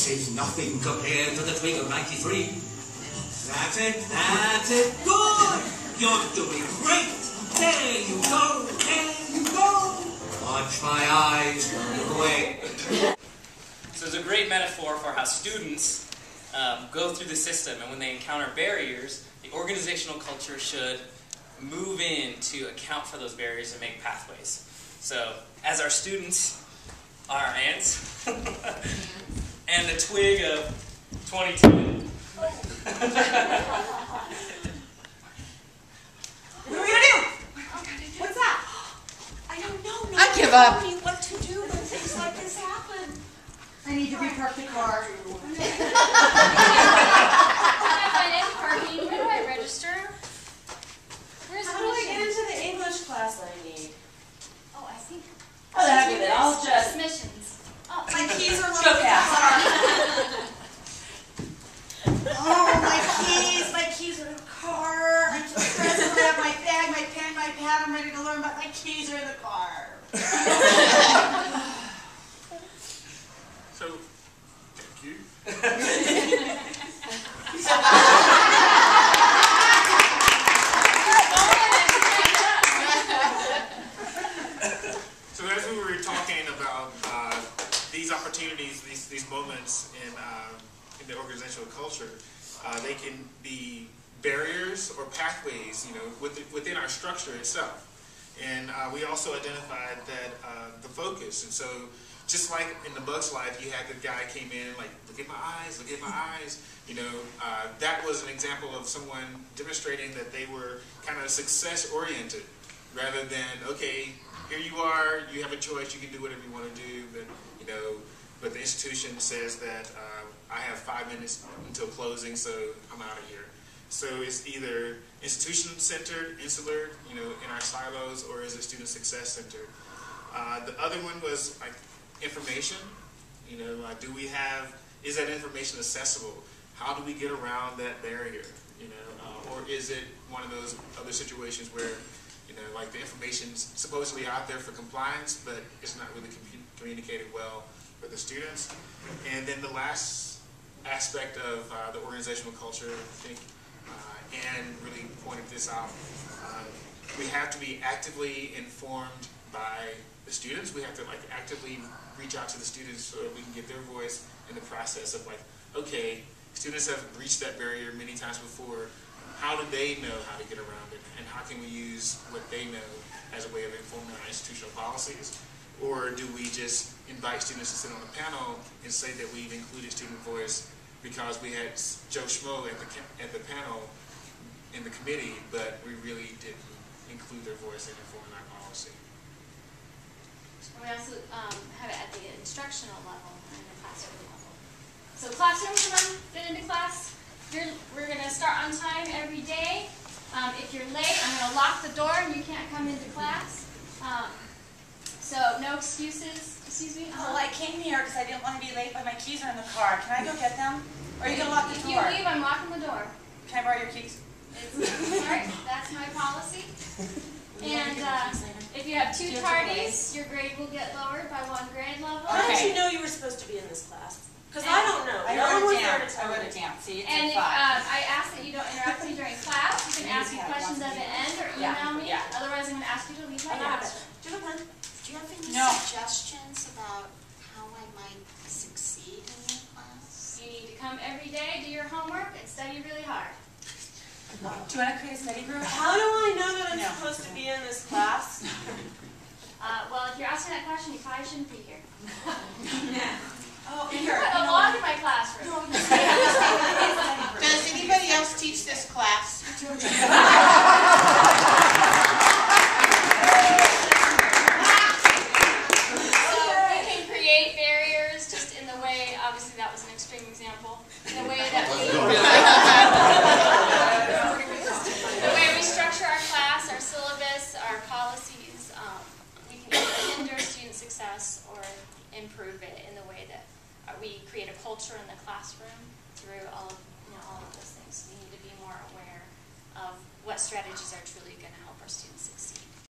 This is nothing compared to the twig of 93. That's it, that's it. Good! You're doing great. There you go, there you go. Watch my eyes, look away. So it's a great metaphor for how students go through the system, and when they encounter barriers, the organizational culture should move in to account for those barriers and make pathways. So as our students are our ants, and the twig of 22. What are we gonna do? What's that? I don't know. I give up. Tell me what to do when things like this happen. I need to repark the car. If I find any parking, where do I register? Where's How do I get into the English class I need? Oh, I think. Oh, the heck with it. I'll just. Admissions. Oh, My keys are low fast. Oh, my keys are in the car. I'm so stressed. I have my bag, my pen, my pad. I'm ready to learn, but my keys are in the car. So, thank you. So as we were talking about these opportunities, these moments in the organizational culture, they can be barriers or pathways, you know, within our structure itself. And we also identified that the focus. And so, just like in the Bug's Life, you had the guy came in and like, look at my eyes, look at my eyes. You know, that was an example of someone demonstrating that they were kind of success-oriented, rather than, okay, here you are, you have a choice, you can do whatever you want to do, but you know, but the institution says that I have 5 minutes until closing, so I'm out of here. So it's either institution-centered, insular, you know, in our silos, or is it student success-centered? The other one was like information. You know, is that information accessible? How do we get around that barrier? You know, or is it one of those other situations where, you know, like the information's supposedly out there for compliance, but it's not really communicated well with the students? And then the last aspect of the organizational culture, I think, Anne really pointed this out. We have to be actively informed by the students. We have to like actively reach out to the students so that we can get their voice in the process of like, okay, students have reached that barrier many times before. How do they know how to get around it? And how can we use what they know as a way of informing our institutional policies? Or do we just invite students to sit on the panel and say that we've included student voice because we had Joe Schmo at the panel in the committee, but we really didn't include their voice in informing our policy? We also have it at the instructional level and the classroom level. So classrooms, when I get into class, we're going to start on time every day. If you're late, I'm going to lock the door and you can't come into class. So no excuses. Excuse me? Well, I came here because I didn't want to be late, but my keys are in the car. Can I go get them? Or are you going to lock the door? If you leave, I'm locking the door. Can I borrow your keys? Sorry, that's my policy. And if you have 2 tardies, your grade will get lowered by 1 grade level. How did you know you were supposed to be in this class? Because I don't know. I No one wrote was it there down. to tell I wrote me. it down. See, it's And at 5. I ask that you don't interrupt me during class. You can ask me questions at the end or email me. Yeah. Otherwise, I'm going to ask you to leave my I have desk. it. Do you have a pen? Do you have any No. suggestions about how I might succeed in your class? You need to come every day, do your homework, and study really hard. Do you want to create a study group? How do I know that I'm No. supposed to be in this class? Well, if you're asking that question, you probably shouldn't be here. Oh, You here. put a log in my classroom. Does anybody else teach this class? So we can create barriers just in the way, obviously that was an extreme example, in the way that we structure our class, our syllabus, our policies. We can either hinder student success or improve it in the way that we create a culture in the classroom through all of those things. We need to be more aware of what strategies are truly going to help our students succeed.